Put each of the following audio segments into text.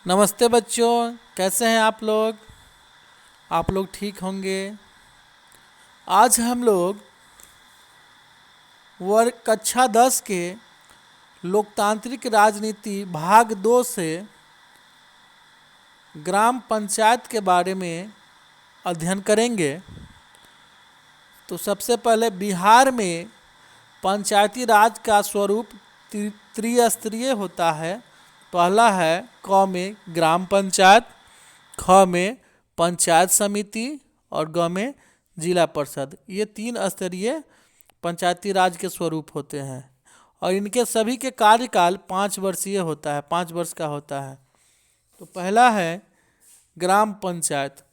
नमस्ते बच्चों, कैसे हैं आप लोग? आप लोग ठीक होंगे। आज हम लोग वर्ग कक्षा 10 के लोकतांत्रिक राजनीति भाग 2 से ग्राम पंचायत के बारे में अध्ययन करेंगे। तो सबसे पहले बिहार में पंचायती राज का स्वरूप त्रिस्तरीय होता है। पहला है क में ग्राम पंचायत, ख में पंचायत समिति और ग में जिला परिषद। ये 3 स्तरीय पंचायती राज के स्वरूप होते हैं और इनके सभी के कार्यकाल 5 वर्षीय होता है, 5 वर्ष का होता है। तो पहला है ग्राम पंचायत।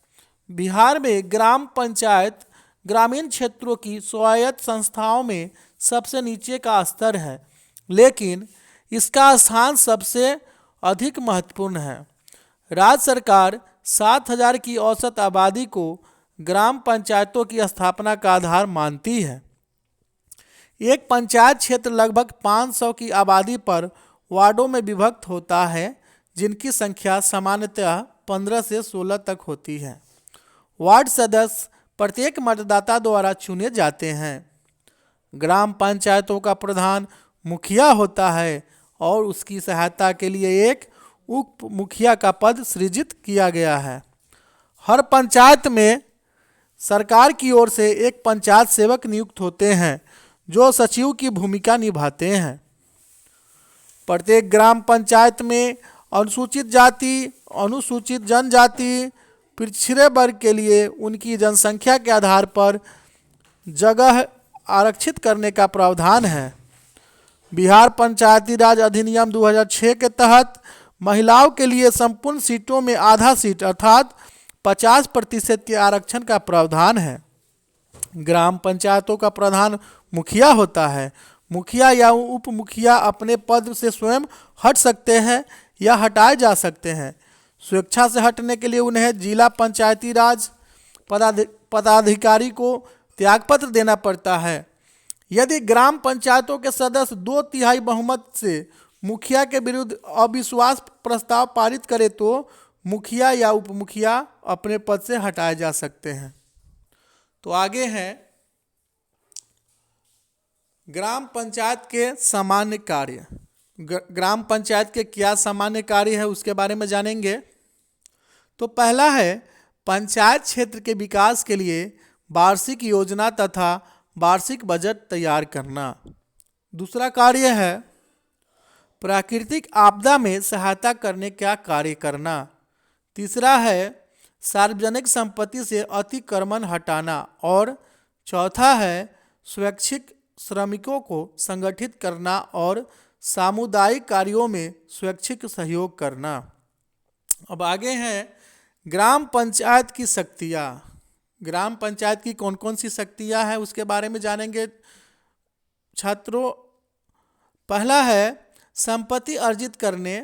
बिहार में ग्राम पंचायत ग्रामीण क्षेत्रों की स्वायत्त संस्थाओं में सबसे नीचे का स्तर है, लेकिन इसका स्थान सबसे अधिक महत्वपूर्ण है। राज्य सरकार 7,000 की औसत आबादी को ग्राम पंचायतों की स्थापना का आधार मानती है। एक पंचायत क्षेत्र लगभग 500 की आबादी पर वार्डों में विभक्त होता है, जिनकी संख्या सामान्यतः 15 से 16 तक होती है। वार्ड सदस्य प्रत्येक मतदाता द्वारा चुने जाते हैं। ग्राम पंचायतों का प्रधान मुखिया होता है और उसकी सहायता के लिए एक उप मुखिया का पद सृजित किया गया है। हर पंचायत में सरकार की ओर से एक पंचायत सेवक नियुक्त होते हैं, जो सचिव की भूमिका निभाते हैं। प्रत्येक ग्राम पंचायत में अनुसूचित जाति, अनुसूचित जनजाति, पिछड़े वर्ग के लिए उनकी जनसंख्या के आधार पर जगह आरक्षित करने का प्रावधान है। बिहार पंचायती राज अधिनियम 2006 के तहत महिलाओं के लिए संपूर्ण सीटों में आधा सीट अर्थात 50% के आरक्षण का प्रावधान है। ग्राम पंचायतों का प्रधान मुखिया होता है। मुखिया या उप मुखिया अपने पद से स्वयं हट सकते हैं या हटाए जा सकते हैं। स्वेच्छा से हटने के लिए उन्हें जिला पंचायती राज पदाधिकारी को त्यागपत्र देना पड़ता है। यदि ग्राम पंचायतों के सदस्य 2/3 बहुमत से मुखिया के विरुद्ध अविश्वास प्रस्ताव पारित करे तो मुखिया या उप मुखिया अपने पद से हटाए जा सकते हैं। तो आगे है ग्राम पंचायत के सामान्य कार्य। ग्राम पंचायत के क्या सामान्य कार्य है उसके बारे में जानेंगे। तो पहला है पंचायत क्षेत्र के विकास के लिए वार्षिक योजना तथा वार्षिक बजट तैयार करना। दूसरा कार्य है प्राकृतिक आपदा में सहायता करने का कार्य करना। तीसरा है सार्वजनिक संपत्ति से अतिक्रमण हटाना और चौथा है स्वैच्छिक श्रमिकों को संगठित करना और सामुदायिक कार्यों में स्वैच्छिक सहयोग करना। अब आगे हैं ग्राम पंचायत की शक्तियाँ। ग्राम पंचायत की कौन कौन सी शक्तियाँ हैं उसके बारे में जानेंगे छात्रों। पहला है संपत्ति अर्जित करने,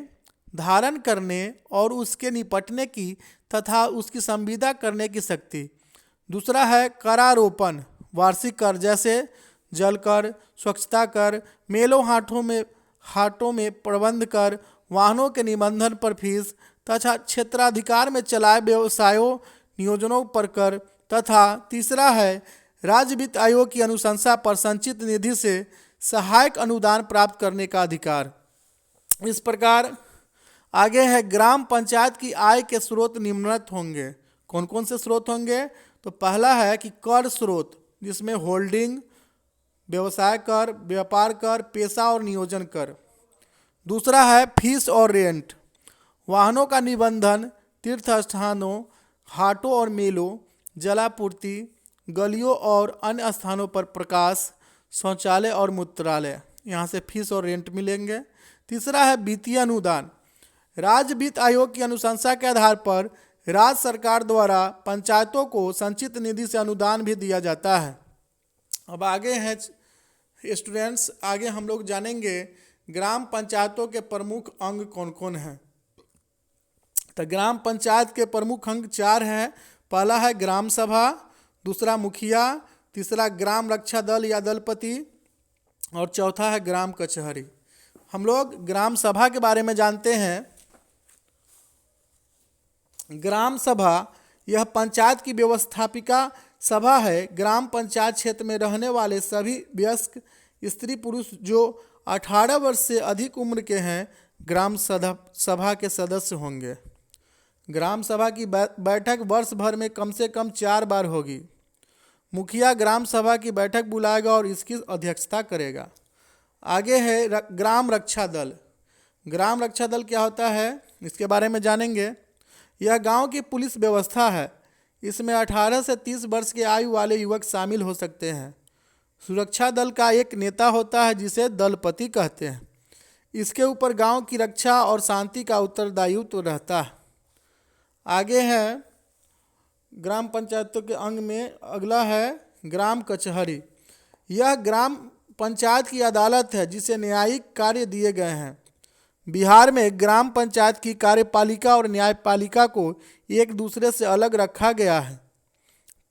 धारण करने और उसके निपटने की तथा उसकी संविदा करने की शक्ति। दूसरा है करारोपण, वार्षिक कर जैसे जल कर, स्वच्छता कर, मेलों हाटों में प्रबंध कर, वाहनों के निबंधन पर फीस तथा क्षेत्राधिकार में चलाए व्यवसायों नियोजनों पर कर। तथा तीसरा है राज्य वित्त आयोग की अनुशंसा पर संचित निधि से सहायक अनुदान प्राप्त करने का अधिकार। इस प्रकार आगे है ग्राम पंचायत की आय के स्रोत निम्नलिखित होंगे। कौन कौन से स्रोत होंगे? तो पहला है कि कर स्रोत, जिसमें होल्डिंग, व्यवसाय कर, व्यापार कर, पेशा और नियोजन कर। दूसरा है फीस और रेंट, वाहनों का निबंधन, तीर्थ स्थानों, हाटों और मेलों, जलापूर्ति, गलियों और अन्य स्थानों पर प्रकाश, शौचालय और मूत्रालय, यहाँ से फीस और रेंट मिलेंगे। तीसरा है वित्तीय अनुदान, राज्य वित्त आयोग की अनुशंसा के आधार पर राज्य सरकार द्वारा पंचायतों को संचित निधि से अनुदान भी दिया जाता है। अब आगे है स्टूडेंट्स, आगे हम लोग जानेंगे ग्राम पंचायतों के प्रमुख अंग कौन कौन हैं। तो ग्राम पंचायत के प्रमुख अंग 4 हैं। पहला है ग्राम सभा, दूसरा मुखिया, तीसरा ग्राम रक्षा दल या दलपति और चौथा है ग्राम कचहरी। हम लोग ग्राम सभा के बारे में जानते हैं। ग्राम सभा यह पंचायत की व्यवस्थापिका सभा है। ग्राम पंचायत क्षेत्र में रहने वाले सभी वयस्क स्त्री पुरुष जो 18 वर्ष से अधिक उम्र के हैं ग्राम सभा के सदस्य होंगे। ग्राम सभा की बैठक वर्ष भर में कम से कम 4 बार होगी। मुखिया ग्राम सभा की बैठक बुलाएगा और इसकी अध्यक्षता करेगा। आगे है ग्राम रक्षा दल। ग्राम रक्षा दल क्या होता है इसके बारे में जानेंगे। यह गांव की पुलिस व्यवस्था है। इसमें 18 से 30 वर्ष के आयु वाले युवक शामिल हो सकते हैं। सुरक्षा दल का एक नेता होता है जिसे दलपति कहते हैं। इसके ऊपर गांव की रक्षा और शांति का उत्तरदायित्व रहता है। आगे है ग्राम पंचायतों के अंग में अगला है ग्राम कचहरी। यह ग्राम पंचायत की अदालत है जिसे न्यायिक कार्य दिए गए हैं। बिहार में ग्राम पंचायत की कार्यपालिका और न्यायपालिका को एक दूसरे से अलग रखा गया है।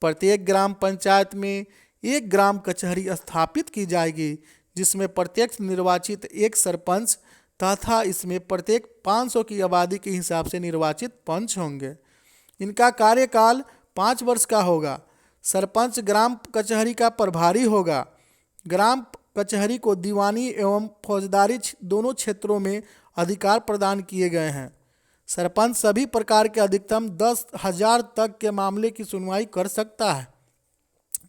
प्रत्येक ग्राम पंचायत में एक ग्राम कचहरी स्थापित की जाएगी जिसमें प्रत्यक्ष निर्वाचित एक सरपंच तथा इसमें प्रत्येक 500 की आबादी के हिसाब से निर्वाचित पंच होंगे। इनका कार्यकाल 5 वर्ष का होगा। सरपंच ग्राम कचहरी का प्रभारी होगा। ग्राम कचहरी को दीवानी एवं फौजदारी दोनों क्षेत्रों में अधिकार प्रदान किए गए हैं। सरपंच सभी प्रकार के अधिकतम 10,000 तक के मामले की सुनवाई कर सकता है।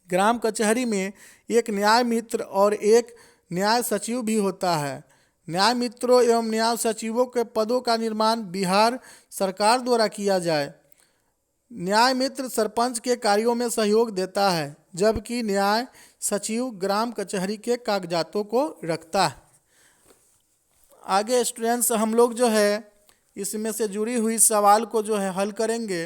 ग्राम कचहरी में एक न्याय मित्र और एक न्याय सचिव भी होता है। न्याय मित्रों एवं न्याय सचिवों के पदों का निर्माण बिहार सरकार द्वारा किया जाए। न्याय मित्र सरपंच के कार्यों में सहयोग देता है जबकि न्याय सचिव ग्राम कचहरी के कागजातों को रखता है। आगे स्टूडेंट्स हम लोग जो है इसमें से जुड़ी हुई सवाल को जो है हल करेंगे।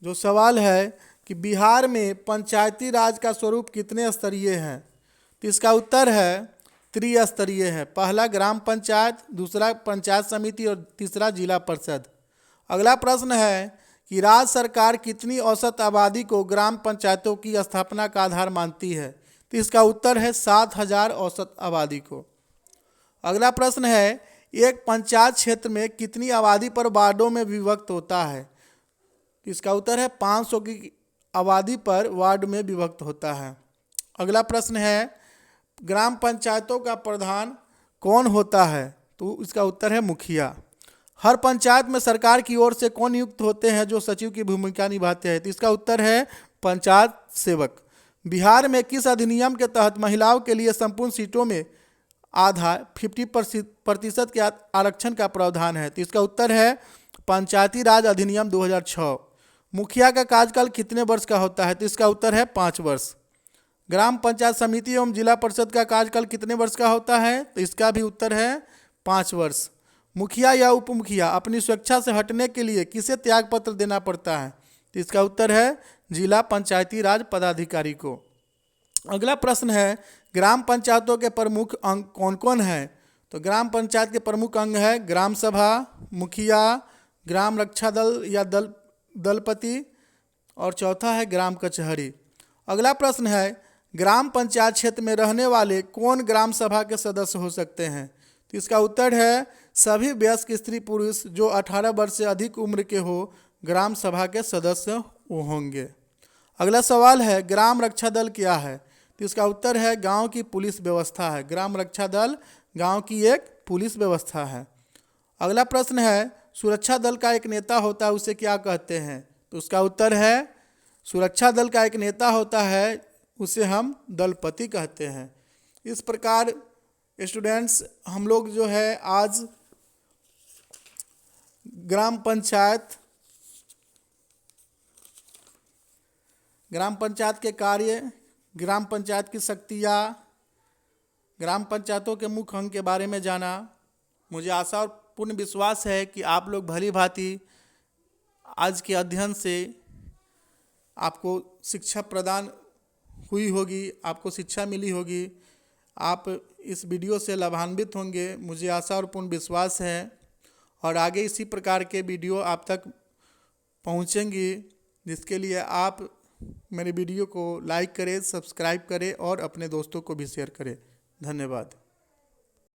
जो सवाल है कि बिहार में पंचायती राज का स्वरूप कितने स्तरीय है, तो इसका उत्तर है त्रिस्तरीय है। पहला ग्राम पंचायत, दूसरा पंचायत समिति और तीसरा जिला परिषद। अगला प्रश्न है कि राज्य सरकार कितनी औसत आबादी को ग्राम पंचायतों की स्थापना का आधार मानती है, तो इसका उत्तर है 7,000 औसत आबादी को। अगला प्रश्न है एक पंचायत क्षेत्र में कितनी आबादी पर वार्डों में विभक्त होता है, इसका उत्तर है 500 की आबादी पर वार्ड में विभक्त होता है। अगला प्रश्न है ग्राम पंचायतों का प्रधान कौन होता है, तो इसका उत्तर है मुखिया। हर पंचायत में सरकार की ओर से कौन नियुक्त होते हैं जो सचिव की भूमिका निभाते हैं, तो इसका उत्तर है पंचायत सेवक। बिहार में किस अधिनियम के तहत महिलाओं के लिए संपूर्ण सीटों में आधा 50% के आरक्षण का प्रावधान है, तो इसका उत्तर है पंचायती राज अधिनियम 2006। मुखिया का कार्यकाल कितने वर्ष का होता है, तो इसका उत्तर है 5 वर्ष। ग्राम पंचायत समिति एवं जिला परिषद का कार्यकाल कितने वर्ष का होता है, तो इसका भी उत्तर है 5 वर्ष। मुखिया या उप मुखिया अपनी स्वेच्छा से हटने के लिए किसे त्याग पत्र देना पड़ता है, तो इसका उत्तर है जिला पंचायती राज पदाधिकारी को। अगला प्रश्न है ग्राम पंचायतों के प्रमुख अंग कौन कौन हैं, तो ग्राम पंचायत के प्रमुख अंग है ग्राम सभा, मुखिया, ग्राम रक्षा दल या दलपति और चौथा है ग्राम कचहरी। अगला प्रश्न है ग्राम पंचायत क्षेत्र में रहने वाले कौन ग्राम सभा के सदस्य हो सकते हैं, तो इसका उत्तर है सभी वयस्क स्त्री पुरुष जो 18 वर्ष से अधिक उम्र के हो ग्राम सभा के सदस्य होंगे। अगला सवाल है ग्राम रक्षा दल क्या है, तो इसका उत्तर है गांव की पुलिस व्यवस्था है। ग्राम रक्षा दल गांव की एक पुलिस व्यवस्था है। अगला प्रश्न है सुरक्षा दल का एक नेता होता है उसे क्या कहते हैं, तो उसका उत्तर है सुरक्षा दल का एक नेता होता है उसे हम दलपति कहते हैं। इस प्रकार स्टूडेंट्स हम लोग जो है आज ग्राम पंचायत के कार्य, ग्राम पंचायत की शक्तियाँ, ग्राम पंचायतों के मुख्य अंग के बारे में जाना। मुझे आशा और पूर्ण विश्वास है कि आप लोग भली भांति आज के अध्ययन से आपको शिक्षा प्रदान हुई होगी, आपको शिक्षा मिली होगी, आप इस वीडियो से लाभान्वित होंगे, मुझे आशा और पूर्ण विश्वास है। और आगे इसी प्रकार के वीडियो आप तक पहुंचेंगी, जिसके लिए आप मेरे वीडियो को लाइक करें, सब्सक्राइब करें और अपने दोस्तों को भी शेयर करें। धन्यवाद।